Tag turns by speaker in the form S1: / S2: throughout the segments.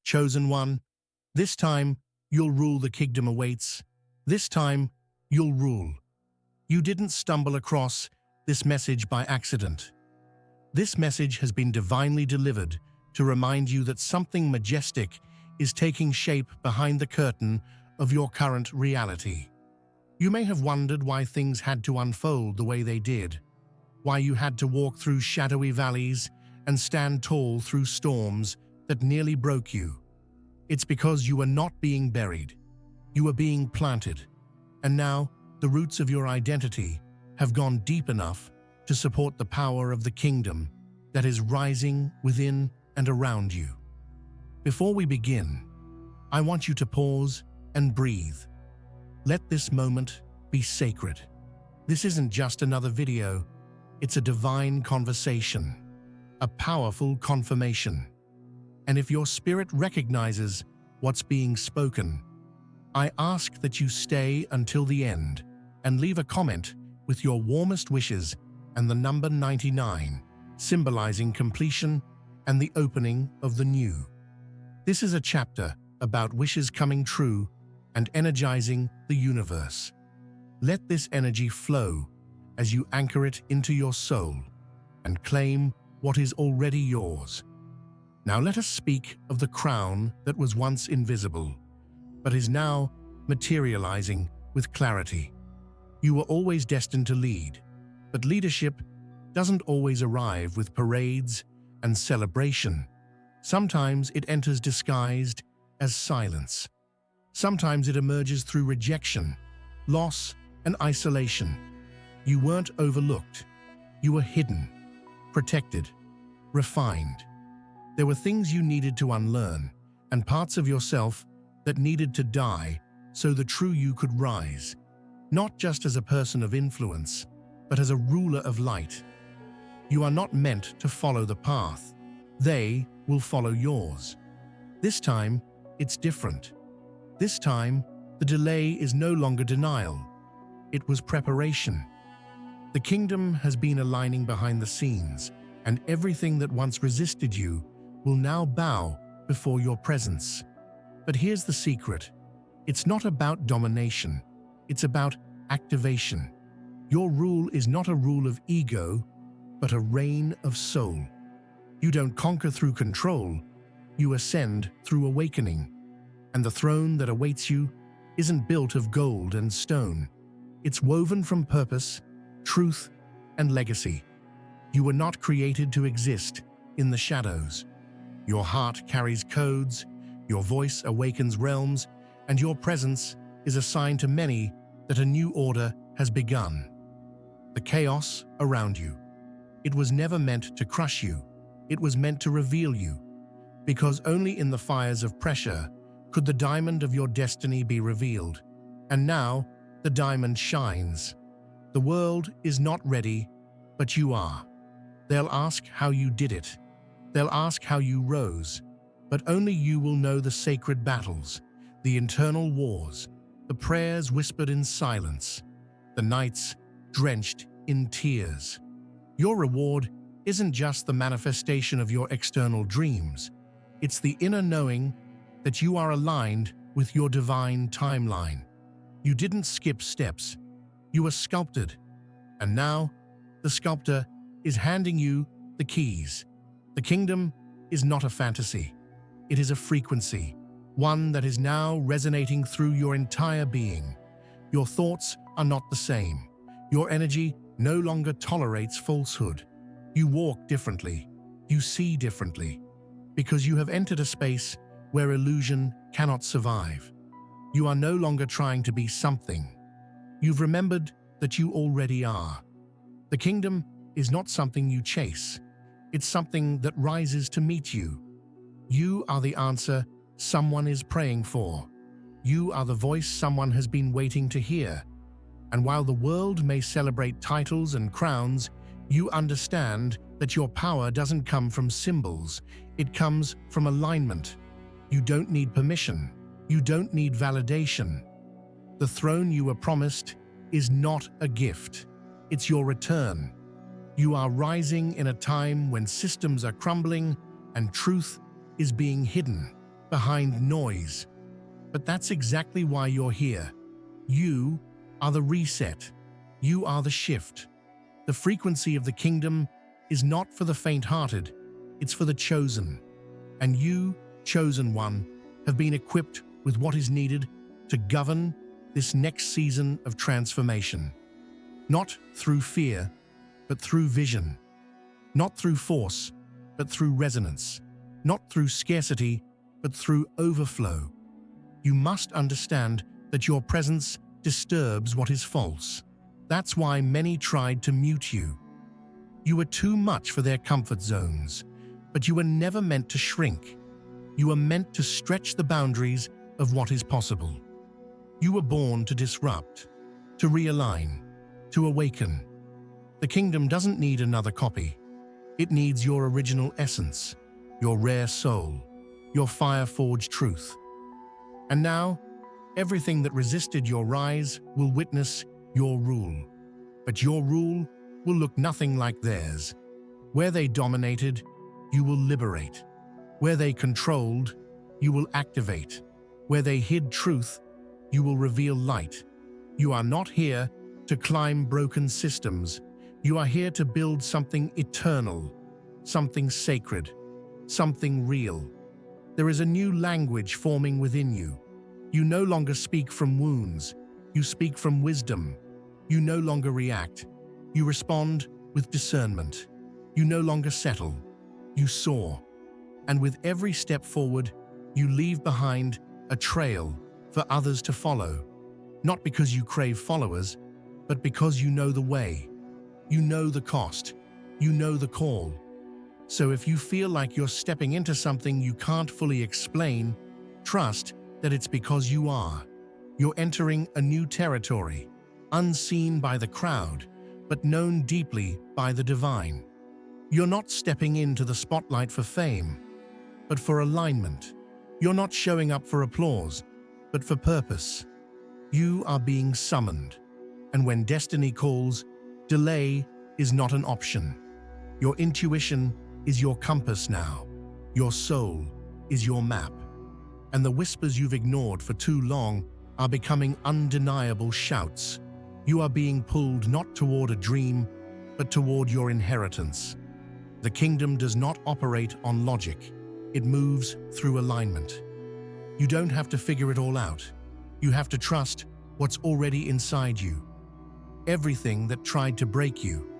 S1: Chosen one, this time you'll rule. The kingdom awaits. This time you'll rule. You didn't stumble across this message by accident. This message has been divinely delivered to remind you that something majestic is taking shape behind the curtain of your current reality. You may have wondered why things had to unfold the way they did, why you had to walk through shadowy valleys and stand tall through storms that nearly broke you. It's because you were not being buried. You were being planted. And now, the roots of your identity have gone deep enough to support the power of the kingdom that is rising within and around you. Before we begin, I want you to pause and breathe. Let this moment be sacred. This isn't just another video, it's a divine conversation, a powerful confirmation. And if your spirit recognizes what's being spoken, I ask that you stay until the end and leave a comment with your warmest wishes and the number 99, symbolizing completion and the opening of the new. This is a chapter about wishes coming true and energizing the universe. Let this energy flow as you anchor it into your soul and claim what is already yours. Now let us speak of the crown that was once invisible, but is now materializing with clarity. You were always destined to lead, but leadership doesn't always arrive with parades and celebration. Sometimes it enters disguised as silence. Sometimes it emerges through rejection, loss, and isolation. You weren't overlooked. You were hidden, protected, refined. There were things you needed to unlearn and parts of yourself that needed to die so the true you could rise, not just as a person of influence, but as a ruler of light. You are not meant to follow the path. They will follow yours. This time, it's different. This time, the delay is no longer denial. It was preparation. The kingdom has been aligning behind the scenes, and everything that once resisted you will now bow before your presence. But here's the secret. It's not about domination. It's about activation. Your rule is not a rule of ego, but a reign of soul. You don't conquer through control. You ascend through awakening. And the throne that awaits you isn't built of gold and stone. It's woven from purpose, truth, and legacy. You were not created to exist in the shadows. Your heart carries codes, your voice awakens realms, and your presence is a sign to many that a new order has begun. The chaos around you. It was never meant to crush you. It was meant to reveal you. Because only in the fires of pressure could the diamond of your destiny be revealed. And now, the diamond shines. The world is not ready, but you are. They'll ask how you did it. They'll ask how you rose. But only you will know the sacred battles, the internal wars, the prayers whispered in silence, the nights drenched in tears. Your reward isn't just the manifestation of your external dreams. It's the inner knowing that you are aligned with your divine timeline. You didn't skip steps. You were sculpted. And now, the sculptor is handing you the keys. The kingdom is not a fantasy. It is a frequency, one that is now resonating through your entire being. Your thoughts are not the same. Your energy no longer tolerates falsehood. You walk differently. You see differently. Because you have entered a space where illusion cannot survive. You are no longer trying to be something. You've remembered that you already are. The kingdom is not something you chase. It's something that rises to meet you. You are the answer someone is praying for. You are the voice someone has been waiting to hear. And while the world may celebrate titles and crowns, you understand that your power doesn't come from symbols. It comes from alignment. You don't need permission. You don't need validation. The throne you were promised is not a gift. It's your return. You are rising in a time when systems are crumbling and truth is being hidden. behind noise. But that's exactly why you're here. You are the reset. You are the shift. The frequency of the kingdom is not for the faint-hearted, it's for the chosen. And you, chosen one, have been equipped with what is needed to govern this next season of transformation. Not through fear, but through vision. Not through force, but through resonance. Not through scarcity, but through overflow. You must understand that your presence disturbs what is false. That's why many tried to mute you. You were too much for their comfort zones, but you were never meant to shrink. You were meant to stretch the boundaries of what is possible. You were born to disrupt, to realign, to awaken. The kingdom doesn't need another copy. It needs your original essence, your rare soul, your fire-forged truth. And now, everything that resisted your rise will witness your rule. But your rule will look nothing like theirs. Where they dominated, you will liberate. Where they controlled, you will activate. Where they hid truth, you will reveal light. You are not here to climb broken systems. You are here to build something eternal, something sacred, something real. There is a new language forming within you. You no longer speak from wounds. You speak from wisdom. You no longer react. You respond with discernment. You no longer settle. You soar. And with every step forward, you leave behind a trail for others to follow. Not because you crave followers, but because you know the way. You know the cost. You know the call. So if you feel like you're stepping into something you can't fully explain, trust that it's because you are. You're entering a new territory, unseen by the crowd, but known deeply by the divine. You're not stepping into the spotlight for fame, but for alignment. You're not showing up for applause, but for purpose. You are being summoned. And when destiny calls, delay is not an option. Your intuition is your compass now. Your soul is your map. And the whispers you've ignored for too long are becoming undeniable shouts. You are being pulled not toward a dream, but toward your inheritance. The kingdom does not operate on logic. It moves through alignment. You don't have to figure it all out. You have to trust what's already inside you. Everything that tried to break you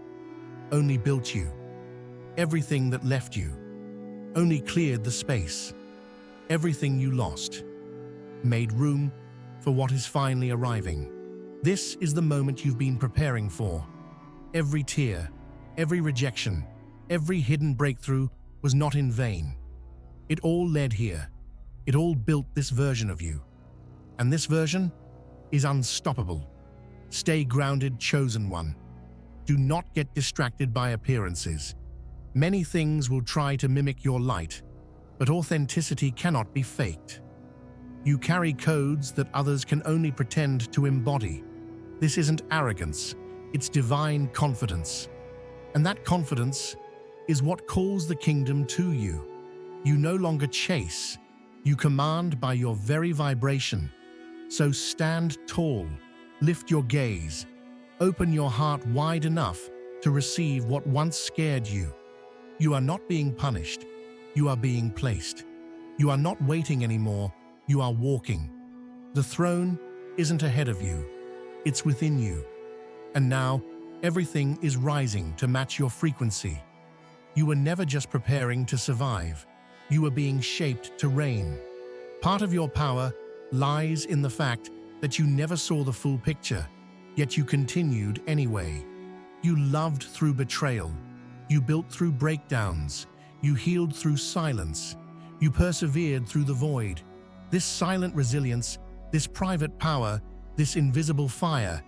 S1: only built you. Everything that left you only cleared the space. Everything you lost made room for what is finally arriving. This is the moment you've been preparing for. Every tear, every rejection, every hidden breakthrough was not in vain. It all led here. It all built this version of you. And this version is unstoppable. Stay grounded, chosen one. Do not get distracted by appearances. Many things will try to mimic your light, but authenticity cannot be faked. You carry codes that others can only pretend to embody. This isn't arrogance, it's divine confidence. And that confidence is what calls the kingdom to you. You no longer chase, you command by your very vibration. So stand tall, lift your gaze, open your heart wide enough to receive what once scared you. You are not being punished, you are being placed. You are not waiting anymore, you are walking. The throne isn't ahead of you, it's within you. And now, everything is rising to match your frequency. You were never just preparing to survive, you were being shaped to reign. Part of your power lies in the fact that you never saw the full picture, yet you continued anyway. You loved through betrayal, you built through breakdowns, you healed through silence, you persevered through the void. This silent resilience, this private power, this invisible fire,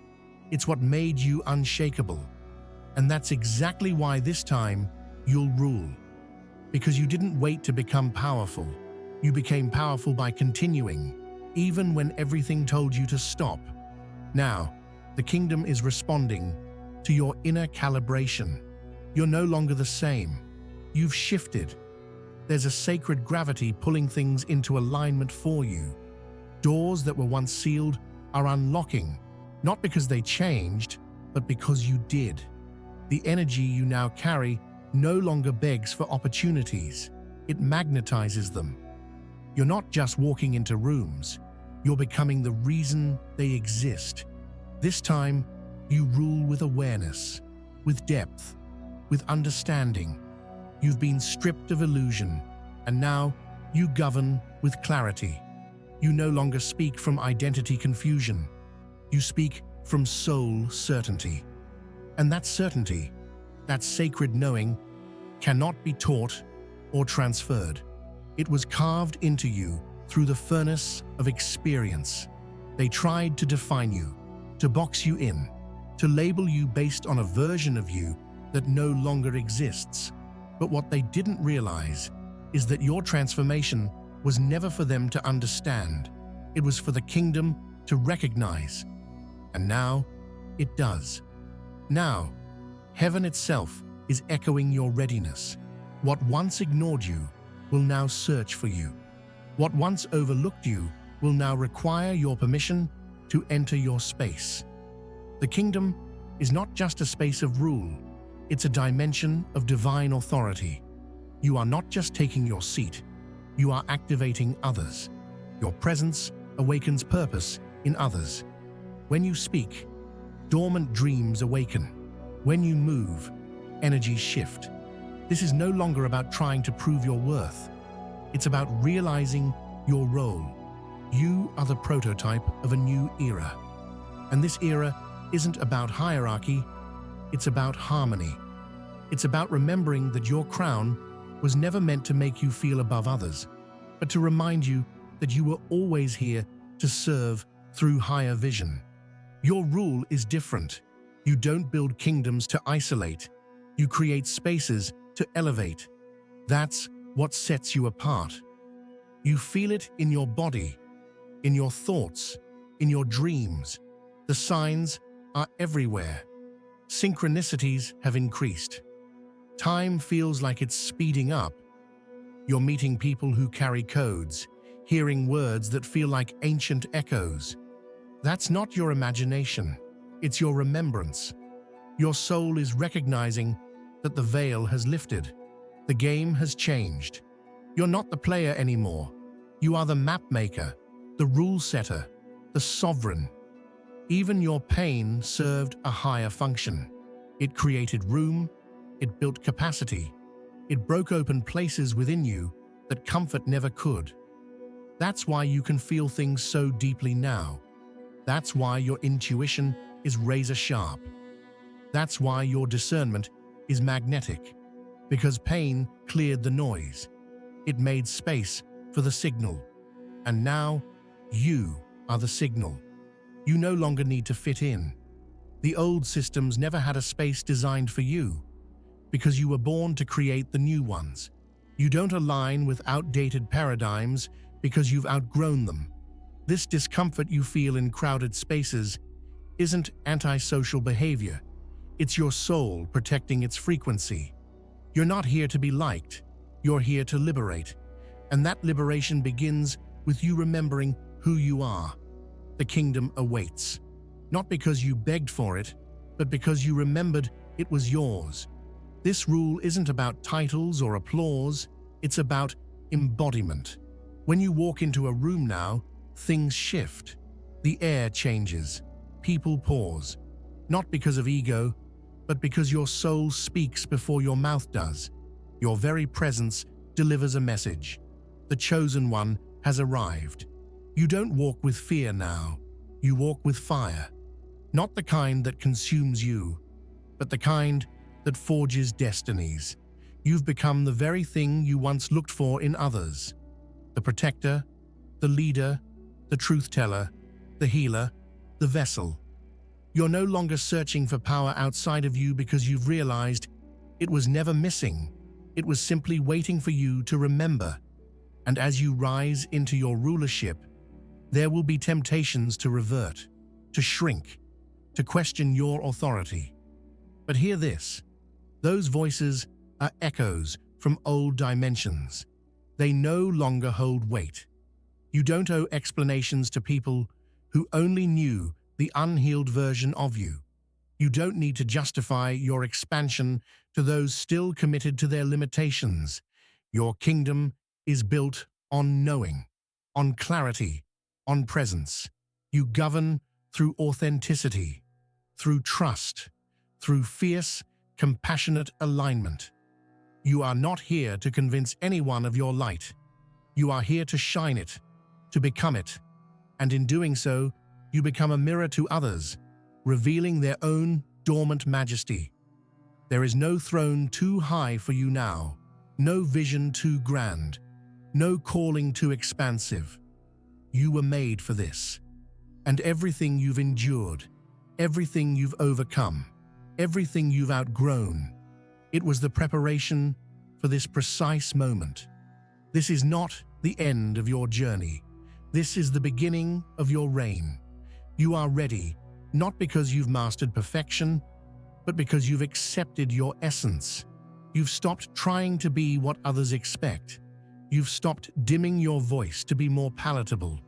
S1: it's what made you unshakable. And that's exactly why this time you'll rule. Because you didn't wait to become powerful. You became powerful by continuing, even when everything told you to stop. Now, the kingdom is responding to your inner calibration. You're no longer the same. You've shifted. There's a sacred gravity pulling things into alignment for you. Doors that were once sealed are unlocking, not because they changed, but because you did. The energy you now carry no longer begs for opportunities. It magnetizes them. You're not just walking into rooms, you're becoming the reason they exist. This time, you rule with awareness, with depth, with understanding. You've been stripped of illusion, and now you govern with clarity. You no longer speak from identity confusion. You speak from soul certainty. And that certainty, that sacred knowing, cannot be taught or transferred. It was carved into you through the furnace of experience. They tried to define you, to box you in, to label you based on a version of you that no longer exists. But what they didn't realize is that your transformation was never for them to understand. It was for the kingdom to recognize. And now, it does. Now, heaven itself is echoing your readiness. What once ignored you will now search for you. What once overlooked you will now require your permission to enter your space. The kingdom is not just a space of rule, it's a dimension of divine authority. You are not just taking your seat, you are activating others. Your presence awakens purpose in others. When you speak, dormant dreams awaken. When you move, energies shift. This is no longer about trying to prove your worth. It's about realizing your role. You are the prototype of a new era. And this era isn't about hierarchy, it's about harmony. It's about remembering that your crown was never meant to make you feel above others, but to remind you that you were always here to serve through higher vision. Your rule is different. You don't build kingdoms to isolate. You create spaces to elevate. That's what sets you apart. You feel it in your body, in your thoughts, in your dreams. The signs are everywhere. Synchronicities have increased. Time feels like it's speeding up. You're meeting people who carry codes, hearing words that feel like ancient echoes. That's not your imagination, it's your remembrance. Your soul is recognizing that the veil has lifted. The game has changed. You're not the player anymore. You are the map maker, the rule setter, the sovereign. Even your pain served a higher function. It created room, it built capacity, it broke open places within you that comfort never could. That's why you can feel things so deeply now. That's why your intuition is razor sharp. That's why your discernment is magnetic. Because pain cleared the noise. It made space for the signal. And now, you are the signal. You no longer need to fit in. The old systems never had a space designed for you, because you were born to create the new ones. You don't align with outdated paradigms because you've outgrown them. This discomfort you feel in crowded spaces isn't antisocial behavior. It's your soul protecting its frequency. You're not here to be liked. You're here to liberate. And that liberation begins with you remembering who you are. The kingdom awaits. Not because you begged for it, but because you remembered it was yours. This rule isn't about titles or applause, it's about embodiment. When you walk into a room now, things shift. The air changes. People pause. Not because of ego, but because your soul speaks before your mouth does. Your very presence delivers a message. The chosen one has arrived. You don't walk with fear now. You walk with fire. Not the kind that consumes you, but the kind that forges destinies. You've become the very thing you once looked for in others. The protector, the leader, the truth-teller, the healer, the vessel. You're no longer searching for power outside of you because you've realized it was never missing. It was simply waiting for you to remember. And as you rise into your rulership, there will be temptations to revert, to shrink, to question your authority. But hear this. Those voices are echoes from old dimensions. They no longer hold weight. You don't owe explanations to people who only knew the unhealed version of you. You don't need to justify your expansion to those still committed to their limitations. Your kingdom is built on knowing, on clarity, on presence. You govern through authenticity, through trust, through fierce, compassionate alignment. You are not here to convince anyone of your light. You are here to shine it, to become it. And in doing so, you become a mirror to others, revealing their own dormant majesty. There is no throne too high for you now, no vision too grand, no calling too expansive. You were made for this. And everything you've endured, everything you've overcome, everything you've outgrown, it was the preparation for this precise moment. This is not the end of your journey. This is the beginning of your reign. You are ready, not because you've mastered perfection, but because you've accepted your essence. You've stopped trying to be what others expect. You've stopped dimming your voice to be more palatable.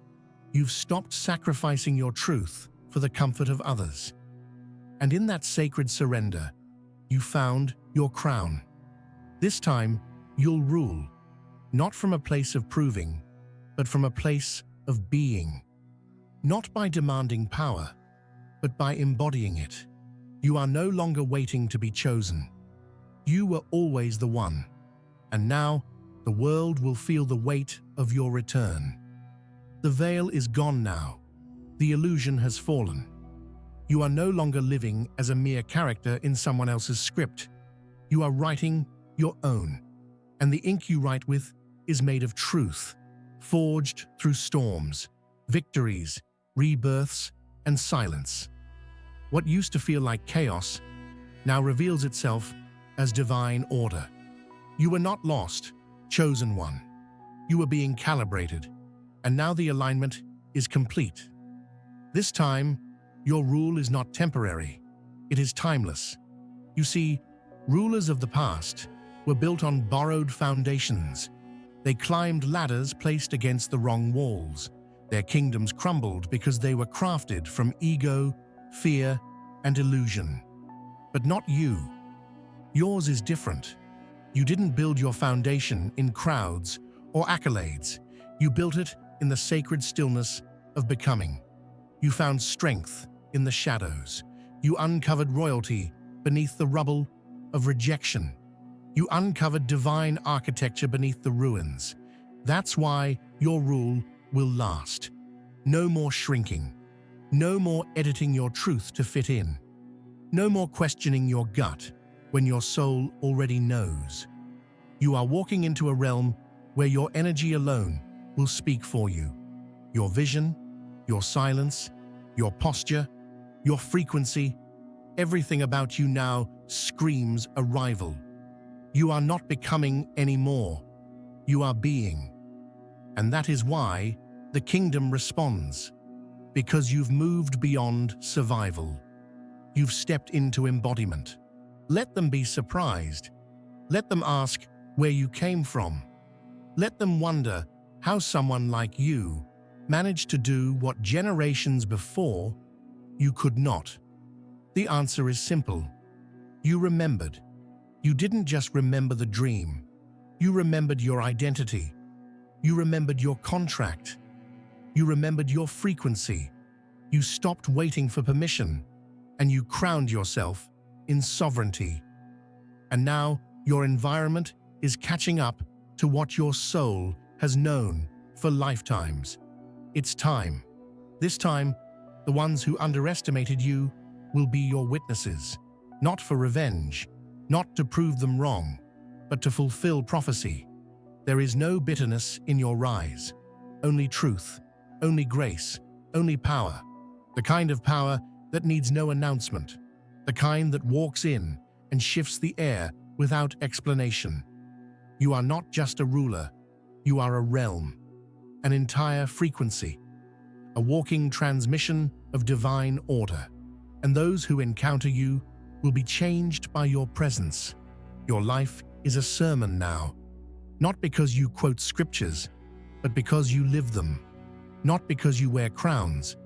S1: You've stopped sacrificing your truth for the comfort of others. And in that sacred surrender, you found your crown. This time, you'll rule, not from a place of proving, but from a place of being. Not by demanding power, but by embodying it. You are no longer waiting to be chosen. You were always the one, and now the world will feel the weight of your return. The veil is gone now. The illusion has fallen. You are no longer living as a mere character in someone else's script. You are writing your own, and the ink you write with is made of truth, forged through storms, victories, rebirths, and silence. What used to feel like chaos now reveals itself as divine order. You were not lost, chosen one. You were being calibrated, and now the alignment is complete. This time, your rule is not temporary. It is timeless. You see, rulers of the past were built on borrowed foundations. They climbed ladders placed against the wrong walls. Their kingdoms crumbled because they were crafted from ego, fear, and illusion. But not you. Yours is different. You didn't build your foundation in crowds or accolades. You built it in the sacred stillness of becoming. You found strength in the shadows. You uncovered royalty beneath the rubble of rejection. You uncovered divine architecture beneath the ruins. That's why your rule will last. No more shrinking. No more editing your truth to fit in. No more questioning your gut when your soul already knows. You are walking into a realm where your energy alone will speak for you. Your vision, your silence, your posture, your frequency, everything about you now screams arrival. You are not becoming anymore. You are being. And that is why the kingdom responds. Because you've moved beyond survival. You've stepped into embodiment. Let them be surprised. Let them ask where you came from. Let them wonder how someone like you managed to do what generations before you could not. The answer is simple. You remembered. You didn't just remember the dream. You remembered your identity. You remembered your contract. You remembered your frequency. You stopped waiting for permission, and you crowned yourself in sovereignty. And now your environment is catching up to what your soul has known for lifetimes. It's time. This time, the ones who underestimated you will be your witnesses, not for revenge, not to prove them wrong, but to fulfill prophecy. There is no bitterness in your rise, only truth, only grace, only power. The kind of power that needs no announcement, the kind that walks in and shifts the air without explanation. You are not just a ruler, you are a realm, an entire frequency, a walking transmission of divine order. And those who encounter you will be changed by your presence. Your life is a sermon now, Not because you quote scriptures, but because you live them. Not because you wear crowns,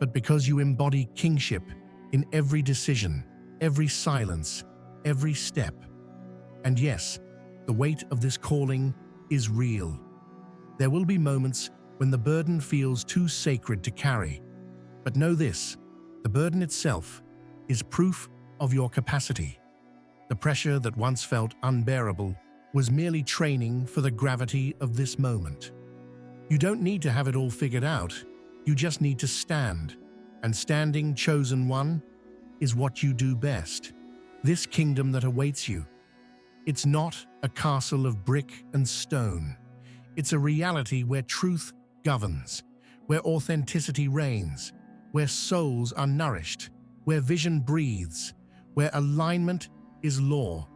S1: but because you embody kingship in every decision, every silence, every step. And yes, the weight of this calling is real. There will be moments when the burden feels too sacred to carry. But know this, the burden itself is proof of your capacity. The pressure that once felt unbearable was merely training for the gravity of this moment. You don't need to have it all figured out, you just need to stand. And standing, chosen one, is what you do best. This kingdom that awaits you, it's not a castle of brick and stone. It's a reality where truth governs, where authenticity reigns, where souls are nourished, where vision breathes, where alignment is law,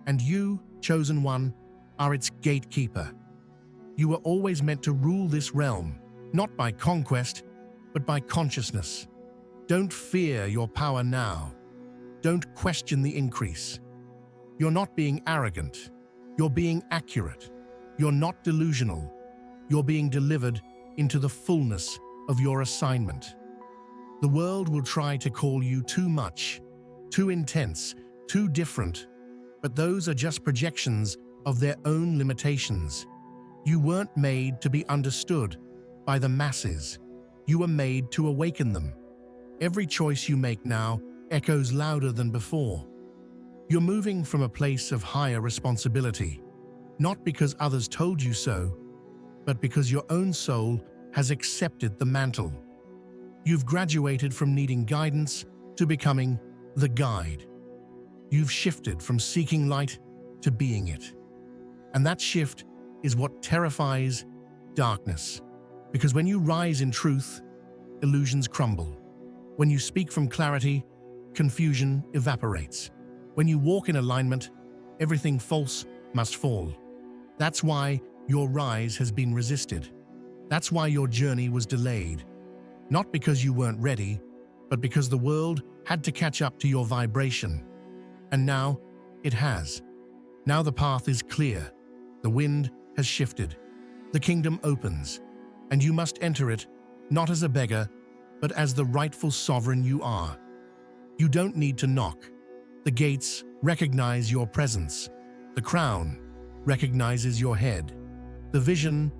S1: and you, chosen one, are its gatekeeper. You were always meant to rule this realm, not by conquest, but by consciousness. Don't fear your power now. Don't question the increase. You're not being arrogant. You're being accurate. You're not delusional. You're being delivered into the fullness of your assignment. The world will try to call you too much, too intense, too different, but those are just projections of their own limitations. You weren't made to be understood by the masses. You were made to awaken them. Every choice you make now echoes louder than before. You're moving from a place of higher responsibility, not because others told you so, but because your own soul has accepted the mantle. You've graduated from needing guidance to becoming the guide. You've shifted from seeking light to being it. And that shift is what terrifies darkness. Because when you rise in truth, illusions crumble. When you speak from clarity, confusion evaporates. When you walk in alignment, everything false must fall. That's why your rise has been resisted. That's why your journey was delayed. Not because you weren't ready, but because the world had to catch up to your vibration. And now, it has. Now the path is clear. The wind has shifted. The kingdom opens, and you must enter it, not as a beggar, but as the rightful sovereign you are. You don't need to knock. The gates recognize your presence. The crown recognizes your head. The vision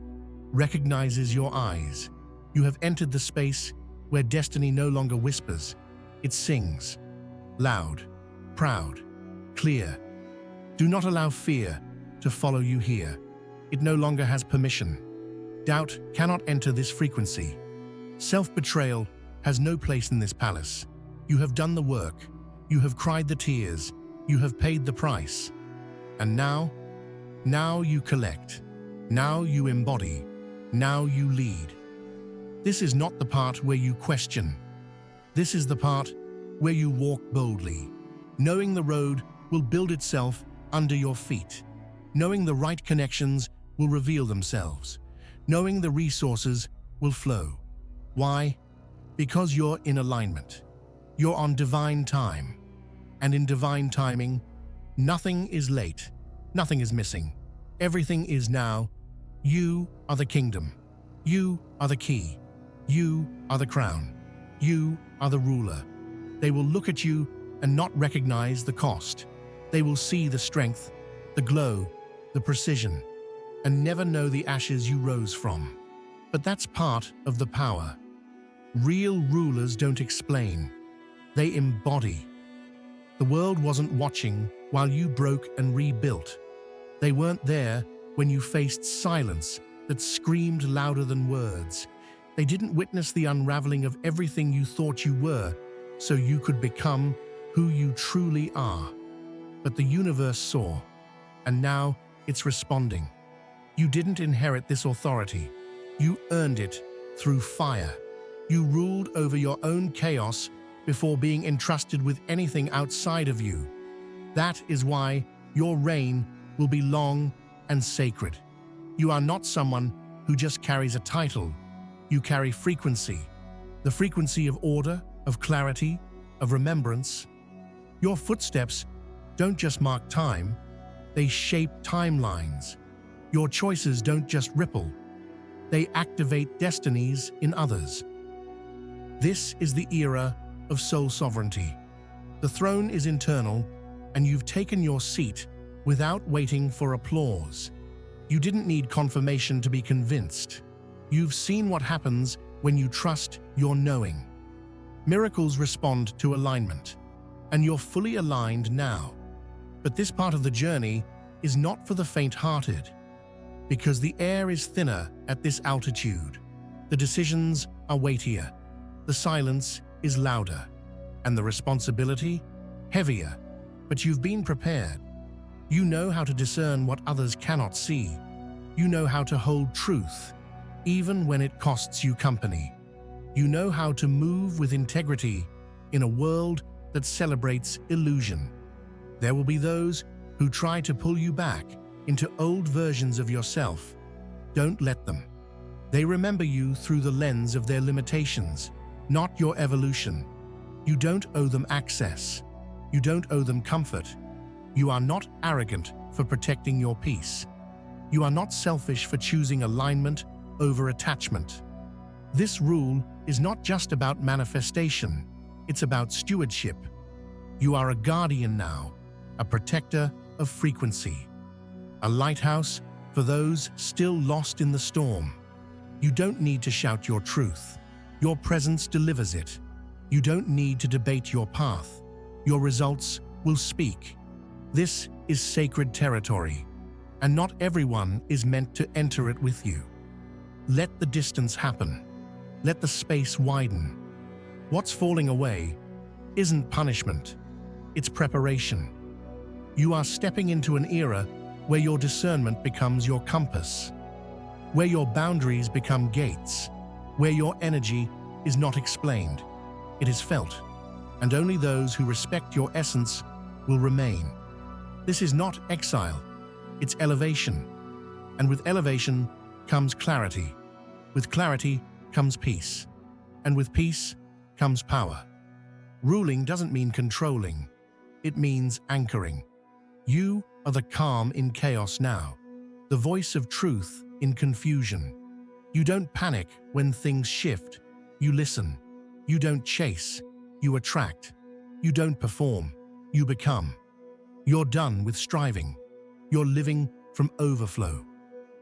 S1: recognizes your eyes. You have entered the space where destiny no longer whispers. It sings. Loud, proud, clear. Do not allow fear to follow you here. It no longer has permission. Doubt cannot enter this frequency. Self-betrayal has no place in this palace. You have done the work. You have cried the tears. You have paid the price. And now you collect. Now you embody. Now you lead. This is not the part where you question. This is the part where you walk boldly, knowing the road will build itself under your feet, knowing the right connections will reveal themselves, knowing the resources will flow. Why? Because you're in alignment. You're on divine time. And in divine timing, nothing is late, nothing is missing. Everything is now. You are the kingdom. You are the key. You are the crown. You are the ruler. They will look at you and not recognize the cost. They will see the strength, the glow, the precision, and never know the ashes you rose from. But that's part of the power. Real rulers don't explain. They embody. The world wasn't watching while you broke and rebuilt. They weren't there when you faced silence that screamed louder than words. They didn't witness the unraveling of everything you thought you were, so you could become who you truly are. But the universe saw, and now it's responding. You didn't inherit this authority. You earned it through fire. You ruled over your own chaos before being entrusted with anything outside of you. That is why your reign will be long and sacred. You are not someone who just carries a title. You carry frequency, the frequency of order, of clarity, of remembrance. Your footsteps don't just mark time, they shape timelines. Your choices don't just ripple, they activate destinies in others. This is the era of soul sovereignty. The throne is internal, and you've taken your seat without waiting for applause. You didn't need confirmation to be convinced. You've seen what happens when you trust your knowing. Miracles respond to alignment, and you're fully aligned now. But this part of the journey is not for the faint-hearted, because the air is thinner at this altitude. The decisions are weightier, the silence is louder, and the responsibility heavier. But you've been prepared. You know how to discern what others cannot see. You know how to hold truth, even when it costs you company. You know how to move with integrity in a world that celebrates illusion. There will be those who try to pull you back into old versions of yourself. Don't let them. They remember you through the lens of their limitations, not your evolution. You don't owe them access. You don't owe them comfort. You are not arrogant for protecting your peace. You are not selfish for choosing alignment over attachment. This rule is not just about manifestation, it's about stewardship. You are a guardian now, a protector of frequency, a lighthouse for those still lost in the storm. You don't need to shout your truth. Your presence delivers it. You don't need to debate your path. Your results will speak. This is sacred territory, and not everyone is meant to enter it with you. Let the distance happen. Let the space widen. What's falling away isn't punishment, it's preparation. You are stepping into an era where your discernment becomes your compass, where your boundaries become gates, where your energy is not explained, it is felt, and only those who respect your essence will remain. This is not exile, it's elevation. And with elevation comes clarity. With clarity comes peace. And with peace comes power. Ruling doesn't mean controlling, it means anchoring. You are the calm in chaos now, the voice of truth in confusion. You don't panic when things shift, you listen. You don't chase, you attract. You don't perform, you become. You're done with striving. You're living from overflow.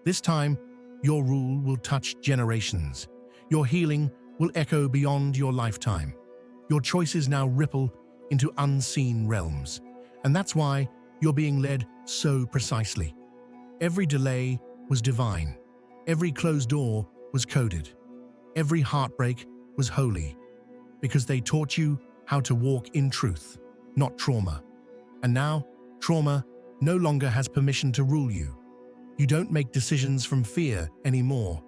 S1: This time, your rule will touch generations. Your healing will echo beyond your lifetime. Your choices now ripple into unseen realms. And that's why you're being led so precisely. Every delay was divine. Every closed door was coded. Every heartbreak was holy, because they taught you how to walk in truth, not trauma. And now, trauma no longer has permission to rule you. You don't make decisions from fear anymore.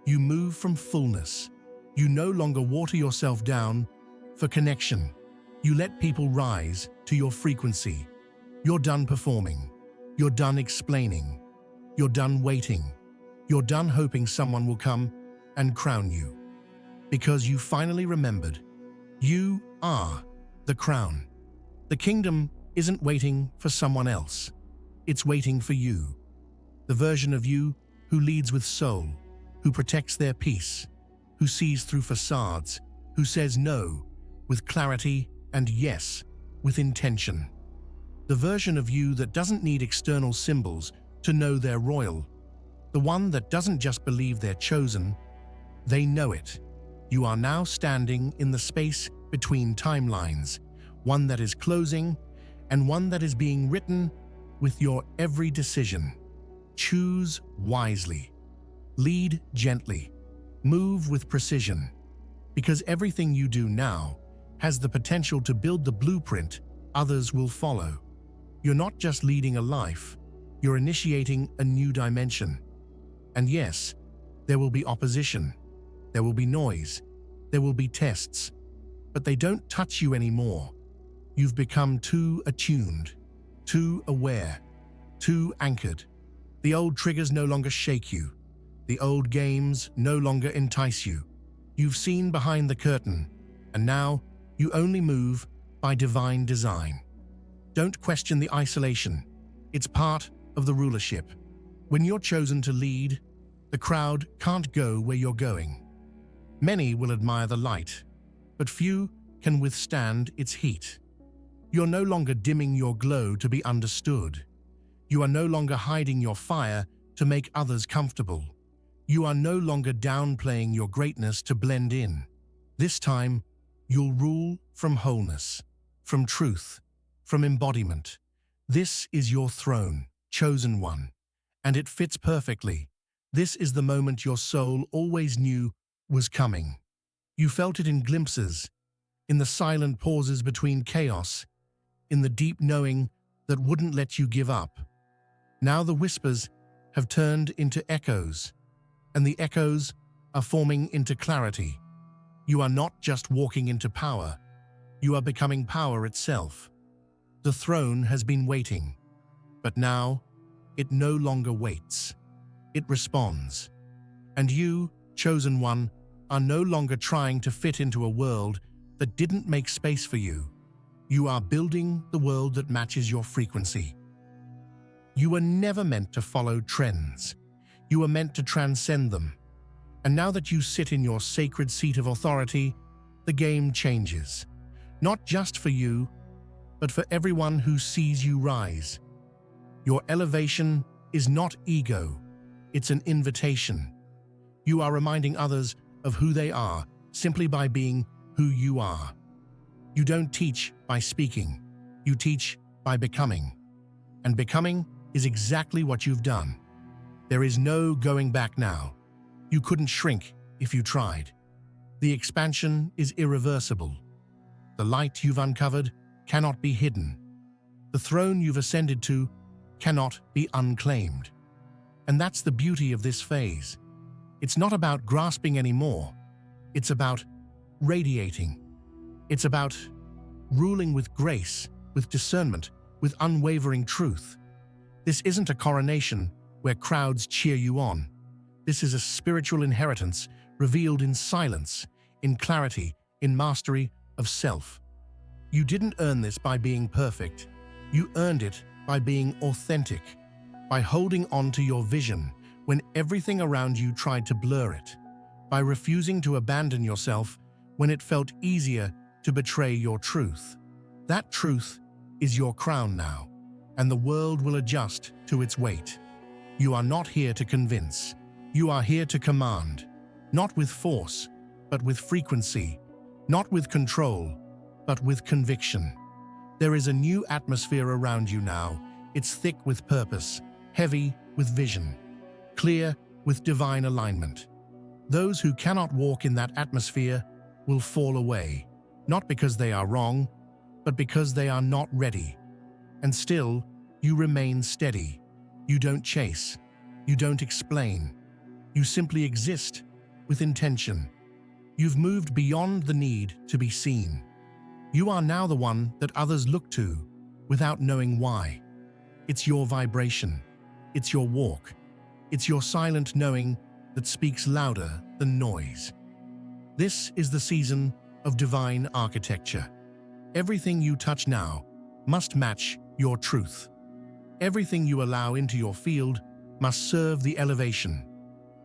S1: You move from fullness. You no longer water yourself down for connection. You let people rise to your frequency. You're done performing. You're done explaining. You're done waiting. You're done hoping someone will come and crown you. Because you finally remembered, you are the crown. The kingdom isn't waiting for someone else. It's waiting for you. The version of you who leads with soul, who protects their peace, who sees through facades, who says no with clarity and yes with intention. The version of you that doesn't need external symbols to know they're royal. The one that doesn't just believe they're chosen, they know it. You are now standing in the space between timelines, one that is closing and one that is being written with your every decision. Choose wisely. Lead gently. Move with precision. Because everything you do now has the potential to build the blueprint others will follow. You're not just leading a life, you're initiating a new dimension. And yes, there will be opposition. There will be noise. There will be tests. But they don't touch you anymore. You've become too attuned, too aware, too anchored. The old triggers no longer shake you. The old games no longer entice you. You've seen behind the curtain, and now you only move by divine design. Don't question the isolation. It's part of the rulership. When you're chosen to lead, the crowd can't go where you're going. Many will admire the light, but few can withstand its heat. You're no longer dimming your glow to be understood. You are no longer hiding your fire to make others comfortable. You are no longer downplaying your greatness to blend in. This time, you'll rule from wholeness, from truth, from embodiment. This is your throne, chosen one, and it fits perfectly. This is the moment your soul always knew was coming. You felt it in glimpses, in the silent pauses between chaos, in the deep knowing that wouldn't let you give up. Now the whispers have turned into echoes, and the echoes are forming into clarity. You are not just walking into power, you are becoming power itself. The throne has been waiting, but now it no longer waits. It responds. And you, chosen one, are no longer trying to fit into a world that didn't make space for you. You are building the world that matches your frequency. You were never meant to follow trends. You were meant to transcend them. And now that you sit in your sacred seat of authority, the game changes. Not just for you, but for everyone who sees you rise. Your elevation is not ego, it's an invitation. You are reminding others of who they are simply by being who you are. You don't teach by speaking, you teach by becoming. And becoming is exactly what you've done. There is no going back now. You couldn't shrink if you tried. The expansion is irreversible. The light you've uncovered cannot be hidden. The throne you've ascended to cannot be unclaimed. And that's the beauty of this phase. It's not about grasping anymore. It's about radiating. It's about ruling with grace, with discernment, with unwavering truth. This isn't a coronation where crowds cheer you on. This is a spiritual inheritance revealed in silence, in clarity, in mastery of self. You didn't earn this by being perfect. You earned it by being authentic, by holding on to your vision when everything around you tried to blur it, by refusing to abandon yourself when it felt easier to betray your truth. That truth is your crown now, and the world will adjust to its weight. You are not here to convince. You are here to command, not with force, but with frequency, not with control, but with conviction. There is a new atmosphere around you now. It's thick with purpose, heavy with vision, clear with divine alignment. Those who cannot walk in that atmosphere will fall away, not because they are wrong, but because they are not ready. And still, you remain steady. You don't chase. You don't explain. You simply exist with intention. You've moved beyond the need to be seen. You are now the one that others look to without knowing why. It's your vibration. It's your walk. It's your silent knowing that speaks louder than noise. This is the season of divine architecture. Everything you touch now must match your truth. Everything you allow into your field must serve the elevation.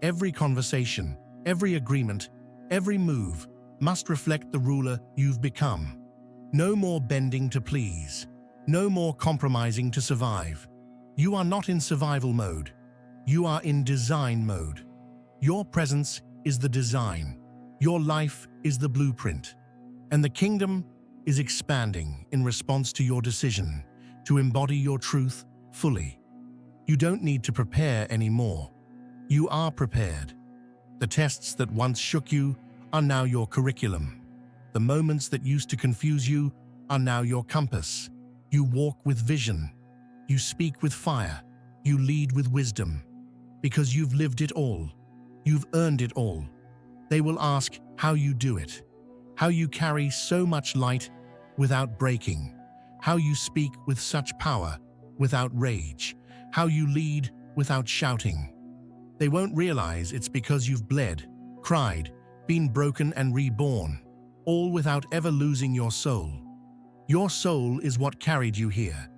S1: Every conversation, every agreement, every move must reflect the ruler you've become. No more bending to please. No more compromising to survive. You are not in survival mode. You are in design mode. Your presence is the design. Your life is the blueprint. And the kingdom is expanding in response to your decision to embody your truth fully. You don't need to prepare anymore. You are prepared. The tests that once shook you are now your curriculum. The moments that used to confuse you are now your compass. You walk with vision. You speak with fire. You lead with wisdom. Because you've lived it all. You've earned it all. They will ask how you do it. How you carry so much light without breaking. How you speak with such power without rage. How you lead without shouting. They won't realize it's because you've bled, cried, been broken and reborn, all without ever losing your soul. Your soul is what carried you here,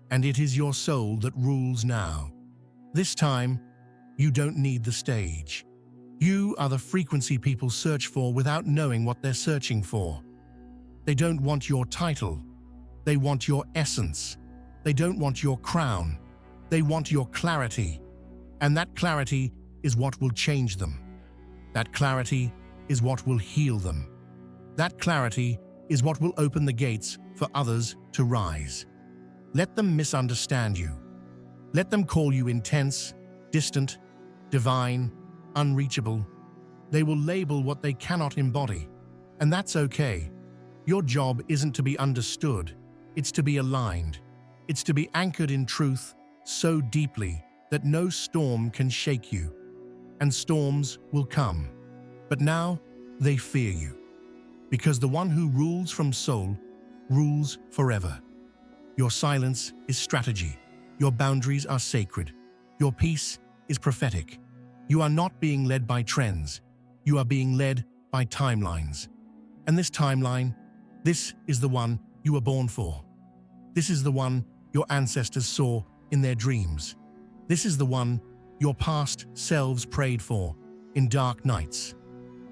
S1: and it is your soul that rules now. This time, You don't need the stage. You are the frequency people search for without knowing what they're searching for. They don't want your title. They want your essence. They don't want your crown. They want your clarity. And that clarity is what will change them. That clarity is what will heal them. That clarity is what will open the gates for others to rise. Let them misunderstand you. Let them call you intense, distant, divine, unreachable. They will label what they cannot embody. And that's okay. Your job isn't to be understood. It's to be aligned. It's to be anchored in truth so deeply that no storm can shake you. And storms will come. But now they fear you. Because the one who rules from soul rules forever. Your silence is strategy. Your boundaries are sacred. Your peace is prophetic. You are not being led by trends. You are being led by timelines. And this timeline, this is the one you were born for. This is the one your ancestors saw in their dreams. This is the one your past selves prayed for in dark nights.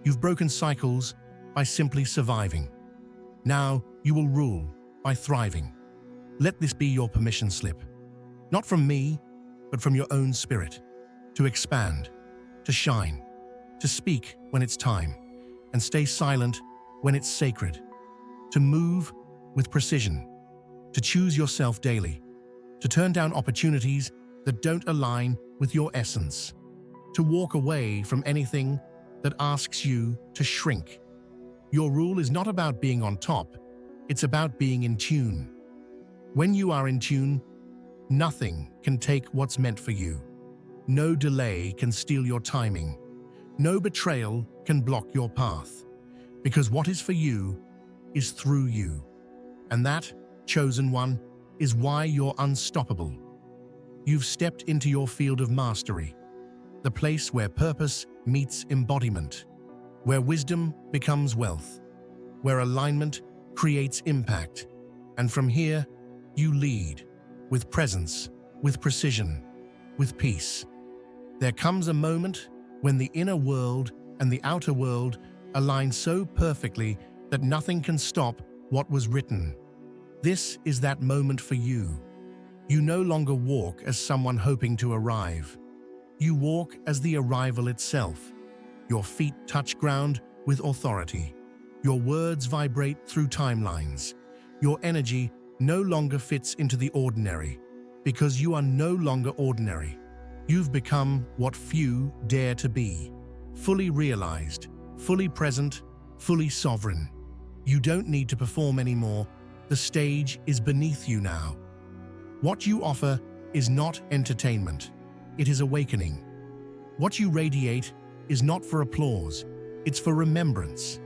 S1: You've broken cycles by simply surviving. Now you will rule by thriving. Let this be your permission slip. Not from me, but from your own spirit. To expand, to shine, to speak when it's time, and stay silent when it's sacred. To move with precision, to choose yourself daily, to turn down opportunities that don't align with your essence, to walk away from anything that asks you to shrink. Your rule is not about being on top, it's about being in tune. When you are in tune, nothing can take what's meant for you. No delay can steal your timing. No betrayal can block your path. Because what is for you is through you. And that, chosen one, is why you're unstoppable. You've stepped into your field of mastery, the place where purpose meets embodiment, where wisdom becomes wealth, where alignment creates impact. And from here, you lead, with presence, with precision, with peace. There comes a moment when the inner world and the outer world align so perfectly that nothing can stop what was written. This is that moment for you. You no longer walk as someone hoping to arrive. You walk as the arrival itself. Your feet touch ground with authority. Your words vibrate through timelines. Your energy no longer fits into the ordinary, because you are no longer ordinary. You've become what few dare to be. Fully realized, fully present, fully sovereign. You don't need to perform anymore. The stage is beneath you now. What you offer is not entertainment. It is awakening. What you radiate is not for applause. It's for remembrance.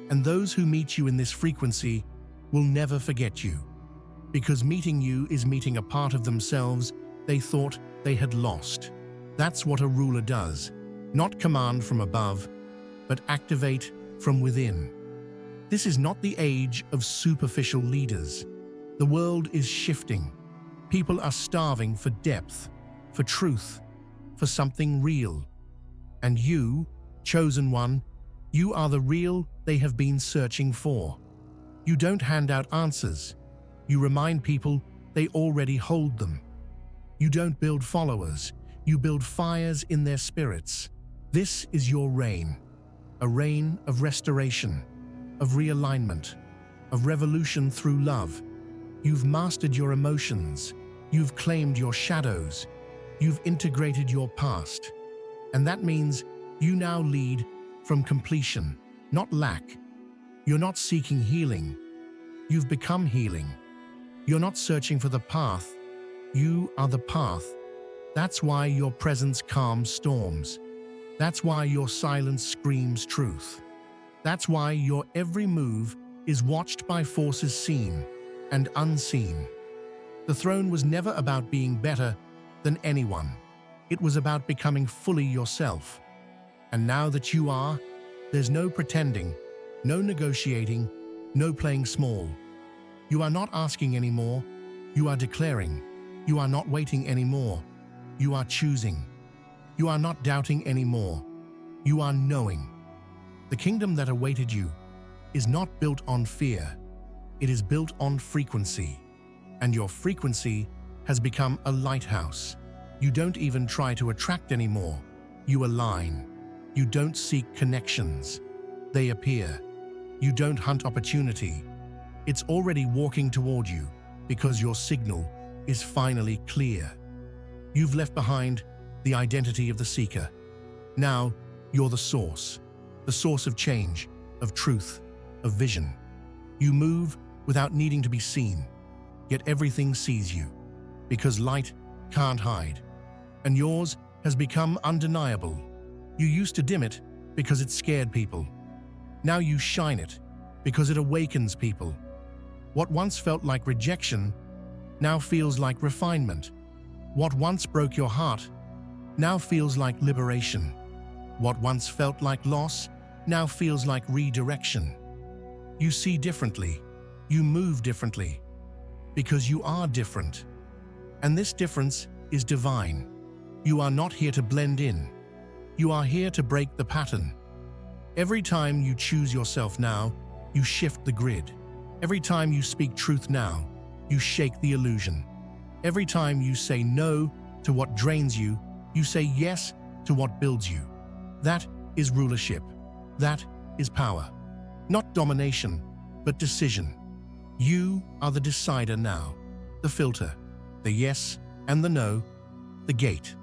S1: And those who meet you in this frequency will never forget you. Because meeting you is meeting a part of themselves they thought they had lost. That's what a ruler does. Not command from above, but activate from within. This is not the age of superficial leaders. The world is shifting. People are starving for depth, for truth, for something real. And you, chosen one, you are the real they have been searching for. You don't hand out answers. You remind people they already hold them. You don't build followers. You build fires in their spirits. This is your reign, a reign of restoration, of realignment, of revolution through love. You've mastered your emotions. You've claimed your shadows. You've integrated your past. And that means you now lead from completion, not lack. You're not seeking healing. You've become healing. You're not searching for the path. You are the path. That's why your presence calms storms. That's why your silence screams truth. That's why your every move is watched by forces seen and unseen. The throne was never about being better than anyone. It was about becoming fully yourself. And now that you are, there's no pretending, no negotiating, no playing small. You are not asking anymore. You are declaring. You are not waiting anymore. You are choosing. You are not doubting anymore. You are knowing. The kingdom that awaited you is not built on fear. It is built on frequency. And your frequency has become a lighthouse. You don't even try to attract anymore. You align. You don't seek connections. They appear. You don't hunt opportunity. It's already walking toward you because your signal is finally clear. You've left behind the identity of the seeker. Now you're the source of change, of truth, of vision. You move without needing to be seen, yet everything sees you, because light can't hide. And yours has become undeniable. You used to dim it because it scared people. Now you shine it because it awakens people. What once felt like rejection now feels like refinement. What once broke your heart now feels like liberation. What once felt like loss now feels like redirection. You see differently. You move differently. Because you are different. And this difference is divine. You are not here to blend in. You are here to break the pattern. Every time you choose yourself now, you shift the grid. Every time you speak truth now, you shake the illusion. Every time you say no to what drains you, you say yes to what builds you. That is rulership. That is power. Not domination, but decision. You are the decider now, the filter, the yes and the no, the gate.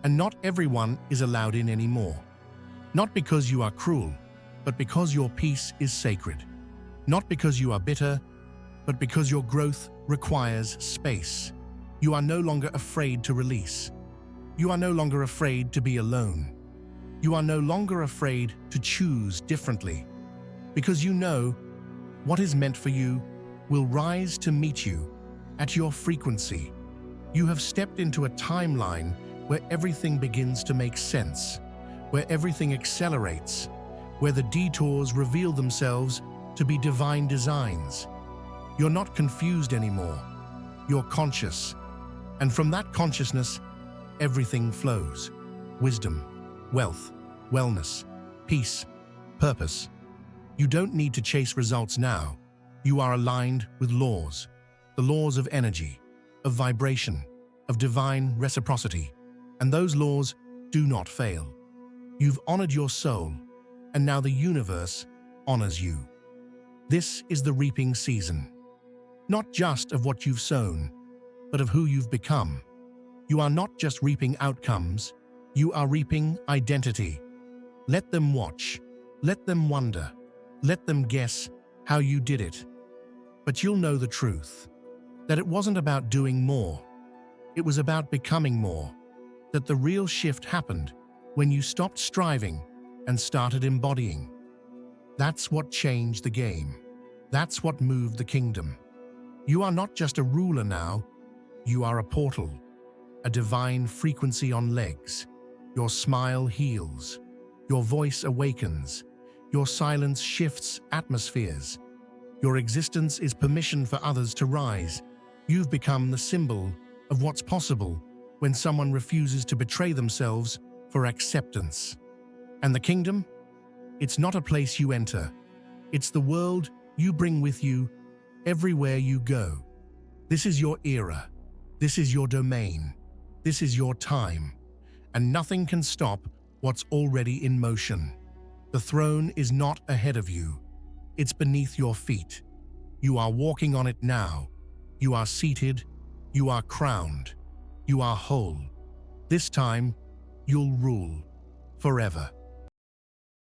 S1: And not everyone is allowed in anymore. Not because you are cruel, but because your peace is sacred. Not because you are bitter, but because your growth requires space. You are no longer afraid to release. You are no longer afraid to be alone. You are no longer afraid to choose differently. Because you know what is meant for you will rise to meet you at your frequency. You have stepped into a timeline where everything begins to make sense, where everything accelerates, where the detours reveal themselves to be divine designs. You're not confused anymore. You're conscious. And from that consciousness, everything flows. Wisdom, wealth, wellness, peace, purpose. You don't need to chase results now. You are aligned with laws, the laws of energy, of vibration, of divine reciprocity. And those laws do not fail. You've honored your soul, and now the universe honors you. This is the reaping season. Not just of what you've sown, but of who you've become. You are not just reaping outcomes, you are reaping identity. Let them watch, let them wonder, let them guess how you did it. But you'll know the truth, that it wasn't about doing more. It was about becoming more. That the real shift happened when you stopped striving and started embodying. That's what changed the game. That's what moved the kingdom. You are not just a ruler now, you are a portal, a divine frequency on legs. Your smile heals, your voice awakens, your silence shifts atmospheres. Your existence is permission for others to rise. You've become the symbol of what's possible when someone refuses to betray themselves for acceptance. And the kingdom? It's not a place you enter. It's the world you bring with you everywhere you go. This is your era. This is your domain. This is your time. And nothing can stop what's already in motion. The throne is not ahead of you. It's beneath your feet. You are walking on it now. You are seated. You are crowned. You are whole. This time, you'll rule forever.